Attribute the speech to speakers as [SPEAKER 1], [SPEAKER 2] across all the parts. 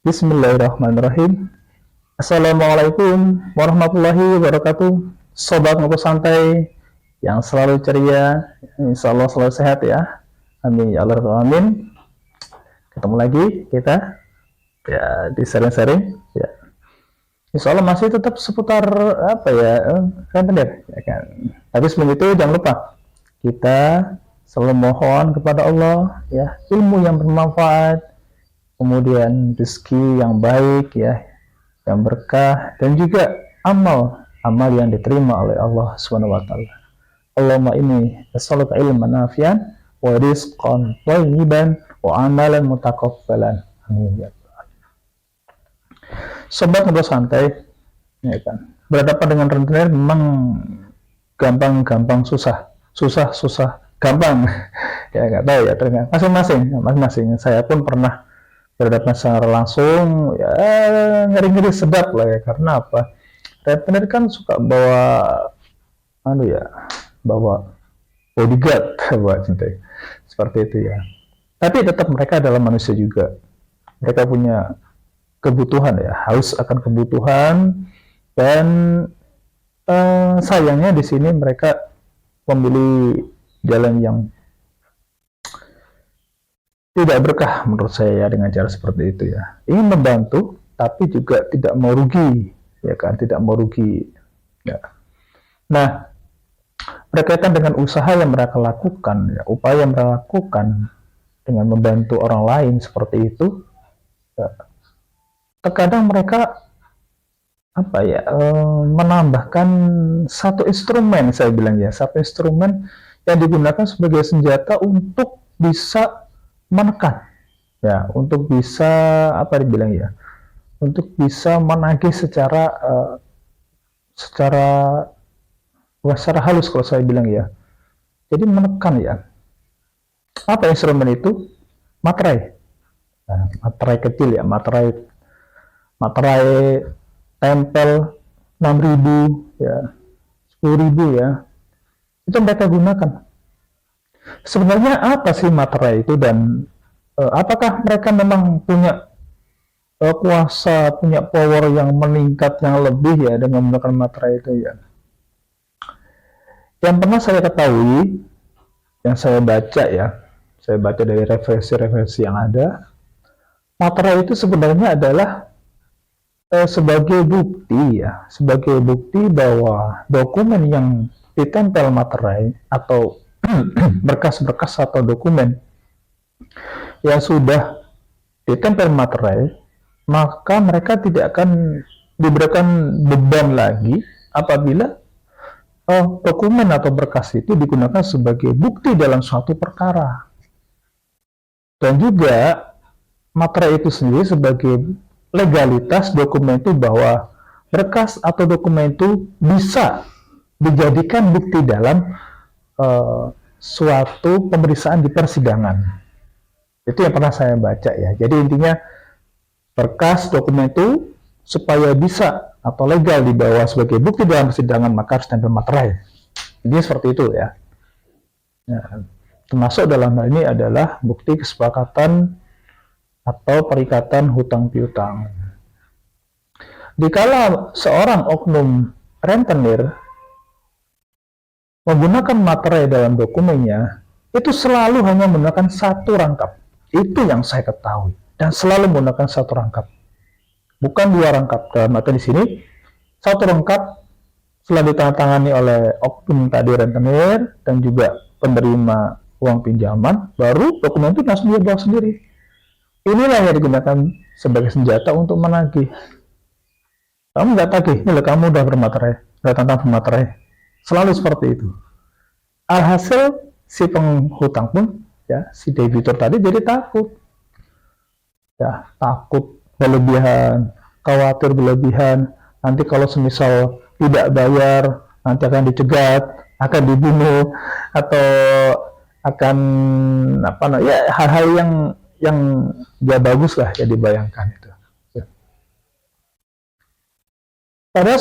[SPEAKER 1] Bismillahirrahmanirrahim. Assalamualaikum warahmatullahi wabarakatuh. Sobat ngobrol santai yang selalu ceria, insya Allah selalu sehat ya. Amin ya Allah amin. Ketemu lagi kita ya di sharing-sharing ya. Insya Allah masih tetap seputar apa ya, rentenir ya kan. Tapi sebelum itu jangan lupa kita selalu mohon kepada Allah ya ilmu yang bermanfaat, kemudian rezeki yang baik ya, yang berkah, dan juga amal yang diterima oleh Allah Subhanahu wa taala. Allahumma inni as'aluka ilman nafi'an wa rizqan thayyiban wa amalan mutaqabbalan. Amin ya Allah. Sobat ngobrol santai ya kan. Berhadapan dengan rentenir memang gampang susah gampang. Ya nggak tahu ya, ternyata masing-masing. Saya pun pernah berhadapan secara langsung ya, ngeri-ngeri sedap lah ya. Karena apa, rentenir kan suka bawa bawa bodyguard buat cinta seperti itu ya. Tapi tetap mereka adalah manusia juga, mereka punya kebutuhan ya, haus akan kebutuhan. Dan sayangnya di sini mereka memilih jalan yang tidak berkah menurut saya ya, dengan cara seperti itu ya. Ingin membantu tapi juga tidak mau rugi ya kan, tidak mau rugi ya. Nah, berkaitan dengan usaha yang mereka lakukan ya, upaya yang mereka lakukan dengan membantu orang lain seperti itu ya, terkadang mereka menambahkan satu instrumen, saya bilang ya, satu instrumen yang digunakan sebagai senjata untuk bisa menekan ya, untuk bisa untuk bisa menagih secara halus kalau saya bilang ya. Jadi menekan ya. Apa instrumen itu? Materai. Nah, materai kecil ya, materai tempel 6.000 ya, 10.000 ya. Itu mereka gunakan. Sebenarnya apa sih materai itu, dan apakah mereka memang punya kuasa, punya power yang meningkat, yang lebih ya dengan menggunakan materai itu ya? Yang pernah saya ketahui, yang saya baca ya, saya baca dari referensi yang ada, materai itu sebenarnya adalah sebagai bukti bahwa dokumen yang ditempel materai atau berkas-berkas atau dokumen yang sudah ditempel materai, maka mereka tidak akan diberikan beban lagi apabila dokumen atau berkas itu digunakan sebagai bukti dalam suatu perkara. Dan juga materai itu sendiri sebagai legalitas dokumen itu, bahwa berkas atau dokumen itu bisa dijadikan bukti dalam suatu pemeriksaan di persidangan. Itu yang pernah saya baca ya. Jadi intinya berkas dokumen itu supaya bisa atau legal dibawa sebagai bukti dalam persidangan, maka harus tempel materai. Jadi seperti itu ya. Nah, termasuk dalam hal ini adalah bukti kesepakatan atau perikatan hutang piutang. Dikala seorang oknum rentenir menggunakan materai dalam dokumennya, itu selalu hanya menggunakan satu rangkap. Itu yang saya ketahui, dan selalu menggunakan satu rangkap, bukan dua rangkap. Dalam arti di sini satu rangkap setelah ditandatangani oleh oknum tadi rentenir dan juga penerima uang pinjaman, baru dokumen itu langsung dia bawa sendiri. Inilah yang digunakan sebagai senjata untuk menagih. Kamu nggak tagih, ini kamu udah bermaterai, udah tantang bermaterai. Selalu seperti itu. Alhasil si penghutang pun ya, si debitur tadi jadi takut. Ya, takut berlebihan, khawatir berlebihan. Nanti kalau semisal tidak bayar, nanti akan dicegat, akan dibunuh, atau akan hal-hal yang gak bagus lah ya dibayangkan itu. Ya. Pada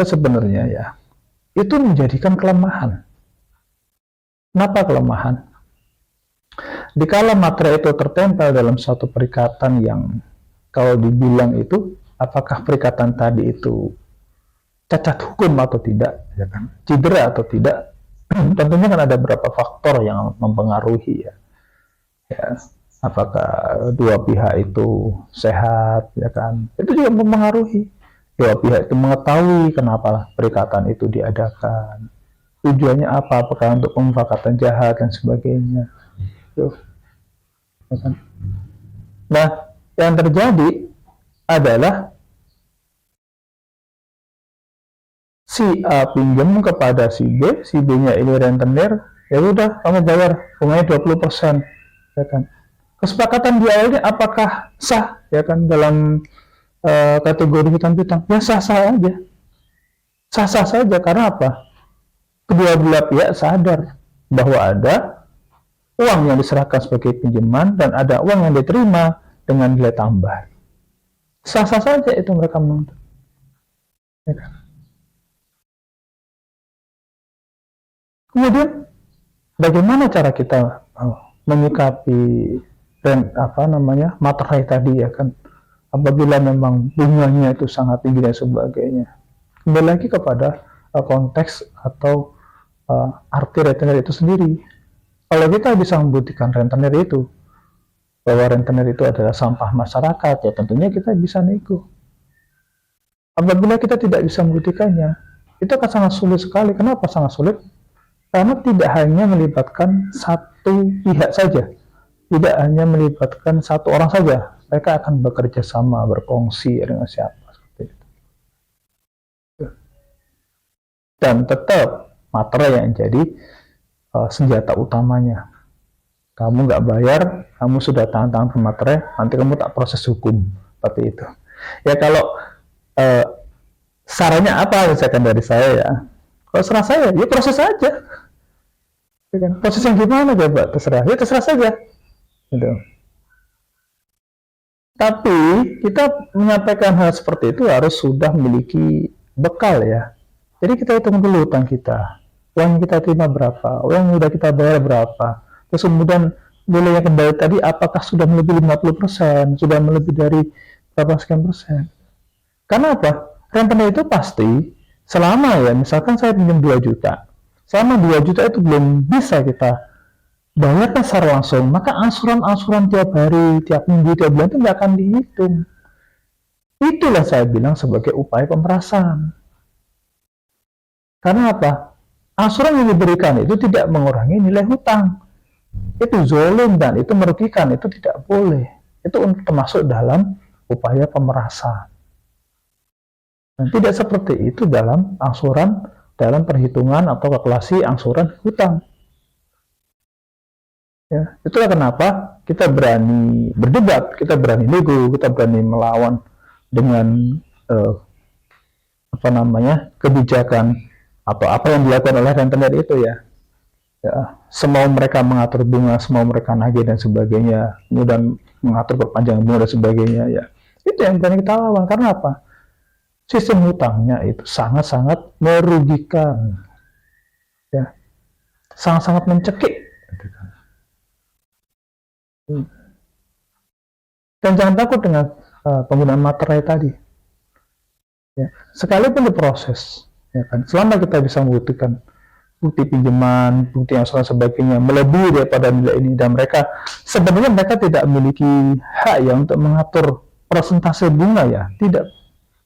[SPEAKER 1] sebenarnya ya, itu menjadikan kelemahan. Kenapa kelemahan? Dikala materai itu tertempel dalam suatu perikatan yang kalau dibilang itu apakah perikatan tadi itu cacat hukum atau tidak, ya kan, cedera atau tidak, tentunya kan ada beberapa faktor yang mempengaruhi ya. Ya, apakah dua pihak itu sehat, ya kan, itu juga mempengaruhi. Dua pihak itu mengetahui kenapa perikatan itu diadakan, tujuannya apa, apakah untuk pemufakatan jahat dan sebagainya. Tuh, ya kan? Nah, yang terjadi adalah si A pinjam kepada si B-nya ini rentenir, ya udah kamu bayar bunganya 20%, ya kan. Kesepakatan di awalnya apakah sah, ya kan, dalam kategori hutang-piutang? Ya sah-sah aja. Sah-sah saja, karena apa? Kedua belah pihak sadar bahwa ada uang yang diserahkan sebagai pinjaman dan ada uang yang diterima dengan nilai tambah. Sah-sah saja itu mereka menuntut. Ya kan? Kemudian bagaimana cara kita menyikapi materai tadi, ya kan, apabila memang bunganya itu sangat tinggi dan sebagainya. Kembali lagi kepada konteks atau arti rentenir itu sendiri. Kalau kita bisa membuktikan rentenir itu bahwa rentenir itu adalah sampah masyarakat, ya tentunya kita bisa nego. Apabila kita tidak bisa membuktikannya, itu akan sangat sulit sekali. Kenapa sangat sulit? Karena tidak hanya melibatkan satu pihak saja, tidak hanya melibatkan satu orang saja, mereka akan bekerja sama, berkongsi dengan siapa, seperti itu. Dan tetap materai yang jadi senjata utamanya. Kamu nggak bayar, kamu sudah tangan-tangan materai, nanti kamu tak proses hukum, seperti itu. Ya kalau sarannya apa misalkan dari saya ya, kalau serah saya, ya proses saja. Proses yang gimana coba, terserah, ya terserah saja. Gitu. Tapi kita menyampaikan hal seperti itu harus sudah memiliki bekal ya. Jadi kita hitung dulu utang kita, uang yang kita terima berapa, uang yang sudah kita bayar berapa, terus kemudian nilai yang kembali tadi apakah sudah melebihi 50%, sudah melebihi dari berapa sekian persen. Karena apa? Rentenir itu pasti selama ya, misalkan saya pinjam 2 juta, selama 2 juta itu belum bisa kita bayarkan secara langsung, maka angsuran-angsuran tiap hari, tiap minggu, tiap bulan itu nggak akan dihitung. Itulah saya bilang sebagai upaya pemerasan. Karena apa? Angsuran yang diberikan itu tidak mengurangi nilai hutang. Itu zolim dan itu merugikan, itu tidak boleh. Itu termasuk dalam upaya pemerasan. Dan tidak seperti itu dalam angsuran, dalam perhitungan atau kalkulasi angsuran hutang. Ya, itulah kenapa kita berani berdebat, kita berani nego, kita berani melawan dengan kebijakan atau apa yang dilakukan oleh rentenir itu ya. Ya, semau mereka mengatur bunga, semau mereka nagih dan sebagainya, kemudian mengatur perpanjangan bunga dan sebagainya ya. Itu yang berani kita lawan. Karena apa? Sistem hutangnya itu sangat-sangat merugikan, ya, sangat-sangat mencekik. Dan jangan takut dengan penggunaan materai tadi. Ya, sekalipun diproses, ya kan, selama kita bisa membuktikan bukti pinjaman, bukti angsuran sebagainya melebihi daripada nilai ini, dan mereka sebenarnya mereka tidak memiliki hak ya untuk mengatur persentase bunga ya, tidak.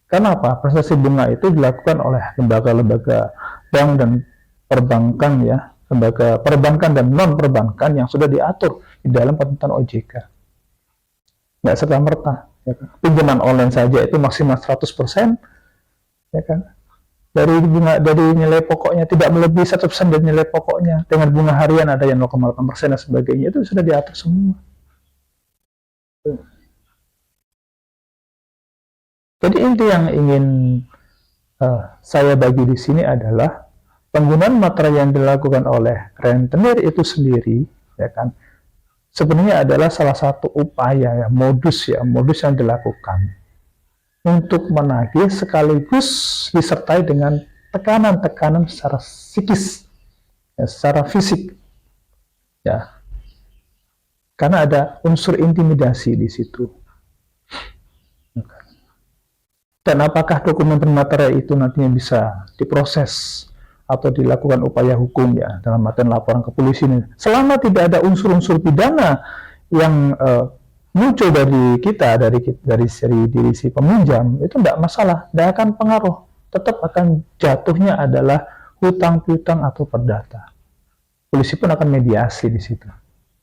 [SPEAKER 1] Karena apa? Persentase bunga itu dilakukan oleh lembaga-lembaga bank dan perbankan ya, lembaga perbankan dan non perbankan yang sudah diatur di dalam ketentuan OJK. Nggak serta-merta, ya kan? Pinjaman online saja itu maksimal 100%, ya kan? Dari bunga, dari nilai pokoknya tidak melebihi 1% dari nilai pokoknya, dengan bunga harian ada yang 0,8% dan sebagainya, itu sudah diatur semua. Jadi inti yang ingin saya bagi di sini adalah penggunaan materai yang dilakukan oleh rentenir itu sendiri, ya kan, sebenarnya adalah salah satu upaya ya, modus yang dilakukan untuk menagih sekaligus disertai dengan tekanan-tekanan secara psikis, ya, secara fisik, ya, karena ada unsur intimidasi di situ. Dan apakah dokumen dan materai itu nantinya bisa diproses atau dilakukan upaya hukum ya dalam artian laporan ke polisi ini. Selama tidak ada unsur-unsur pidana yang muncul dari kita, dari diri si peminjam, itu tidak masalah, tidak akan pengaruh. Tetap akan jatuhnya adalah hutang piutang atau perdata. Polisi pun akan mediasi di situ,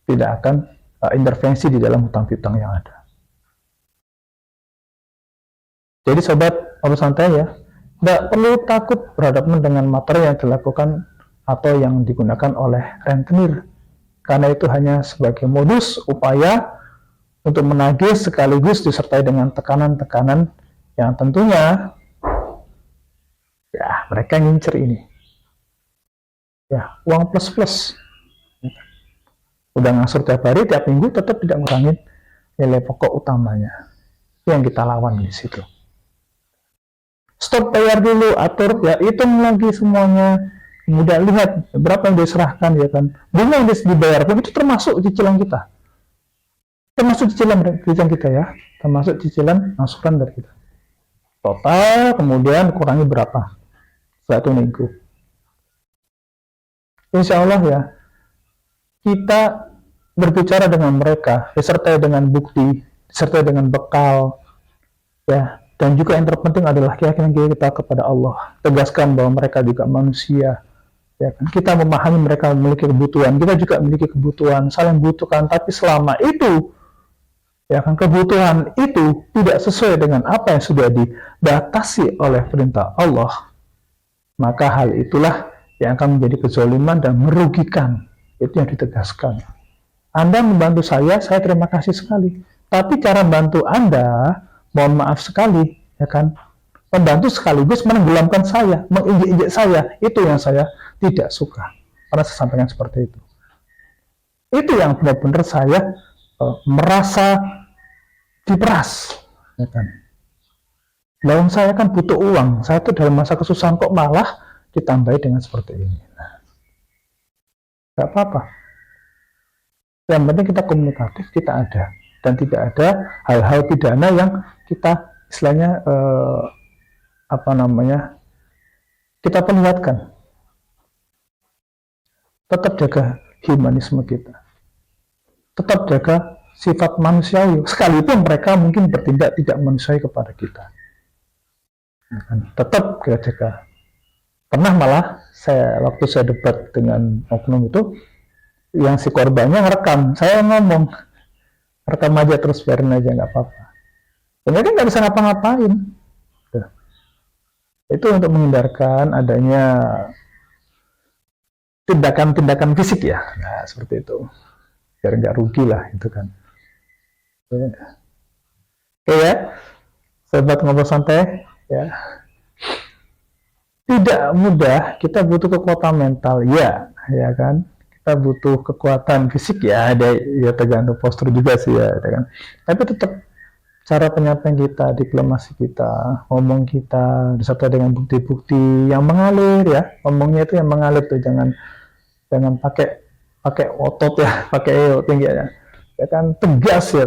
[SPEAKER 1] tidak akan intervensi di dalam hutang piutang yang ada. Jadi sobat ngobrol santai ya, tidak perlu takut berhadapan dengan materi yang dilakukan atau yang digunakan oleh rentenir, karena itu hanya sebagai modus upaya untuk menagih sekaligus disertai dengan tekanan-tekanan yang tentunya ya mereka ngincer ini ya uang plus udah ngasur tiap hari tiap minggu tetap tidak ngurangin nilai pokok utamanya. Itu yang kita lawan di situ. Stop, bayar dulu, atur, ya hitung lagi semuanya, kemudian lihat berapa yang diserahkan, ya kan, bunga yang dibayar pun itu termasuk cicilan kita, termasuk cicilan kita ya, termasuk cicilan angsuran dari kita. Total, kemudian kurangi berapa satu minggu. Insya Allah ya, kita berbicara dengan mereka, disertai dengan bukti, disertai dengan bekal, ya. Dan juga yang terpenting adalah keyakinan kita kepada Allah. Tegaskan bahwa mereka juga manusia. Ya kan? Kita memahami mereka memiliki kebutuhan. Kita juga memiliki kebutuhan, saling membutuhkan. Tapi selama itu, ya kan, kebutuhan itu tidak sesuai dengan apa yang sudah dibatasi oleh perintah Allah, maka hal itulah yang akan menjadi kezaliman dan merugikan. Itu yang ditegaskan. Anda membantu saya terima kasih sekali. Tapi cara bantu Anda, mohon maaf sekali, ya kan, membantu sekaligus menenggelamkan saya, menginjek-injek saya, itu yang saya tidak suka. Karena saya sampaikan seperti itu. Itu yang benar-benar saya merasa diperas, ya kan. Lawan saya kan butuh uang, saya tuh dalam masa kesusahan kok malah ditambahi dengan seperti ini. Nah, gak apa-apa. Yang penting kita komunikatif, kita ada. Dan tidak ada hal-hal pidana yang kita istilahnya kita perlihatkan. Tetap jaga humanisme kita, tetap jaga sifat manusiawi, sekalipun mereka mungkin bertindak tidak manusiawi kepada kita, tetap kita jaga. Pernah malah waktu saya debat dengan oknum itu, yang si korbannya ngerekam, saya ngomong rekam aja terus, biarin aja, nggak apa-apa. Mereka nggak bisa ngapa-ngapain. Itu untuk menghindarkan adanya tindakan-tindakan fisik ya. Nah, seperti itu. Biar nggak rugi lah, itu kan. Oke ya, sobat ngobrol santai ya. Tidak mudah, kita butuh kekuatan mental, ya kan. Kita butuh kekuatan fisik ya, ada ya, tergantung postur juga sih ya, kan. Tapi tetap cara penyampaian kita, diplomasi kita, ngomong kita disertai dengan bukti-bukti yang mengalir ya, ngomongnya itu yang mengalir tuh, jangan pakai otot ya, pakai tinggi ya kan, tegas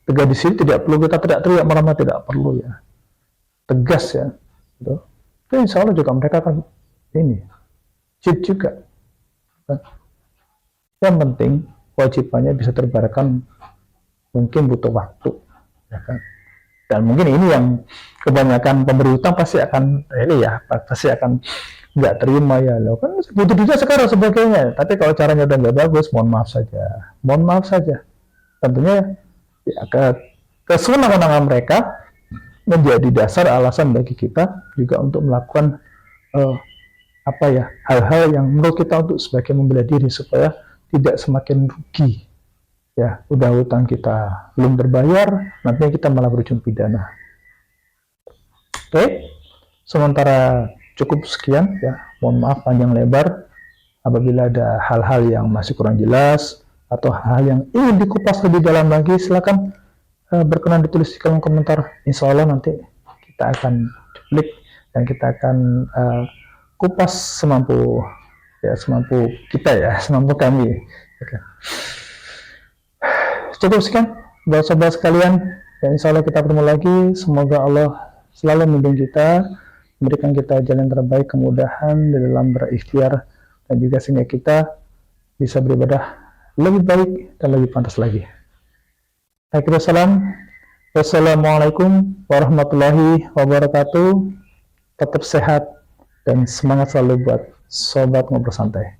[SPEAKER 1] di sini tidak perlu kita teriak marah, tidak perlu ya, tegas ya, gitu. Itu insya Allah juga mereka akan ini cheat juga. Yang penting kewajibannya bisa terbayarkan, mungkin butuh waktu, ya kan? Dan mungkin ini yang kebanyakan pemberi utang pasti akan nggak terima ya, lo kan butuh duit sekarang sebagainya. Tapi kalau caranya udah nggak bagus, mohon maaf saja. Tentunya ya, kesenangan mereka menjadi dasar alasan bagi kita juga untuk melakukan hal-hal yang menurut kita untuk sebagai membela diri supaya tidak semakin rugi. Ya, udah hutang kita belum terbayar, nantinya kita malah berujung pidana. Oke, sementara cukup sekian ya. Mohon maaf panjang lebar. Apabila ada hal-hal yang masih kurang jelas atau hal yang ingin dikupas lebih dalam lagi, silakan berkenan ditulis di kolom komentar. Insya Allah nanti kita akan klik dan kita akan kupas semampu kita ya, semampu kami. Oke. Cukup sekian buat sobat sekalian, ya, insya Allah kita bertemu lagi. Semoga Allah selalu membimbing kita, memberikan kita jalan terbaik, kemudahan di dalam berikhtiar, dan juga sehingga kita bisa beribadah lebih baik dan lebih pantas lagi. Akhirul salam. Wassalamualaikum warahmatullahi wabarakatuh. Tetap sehat dan semangat selalu buat sobat ngobrol santai.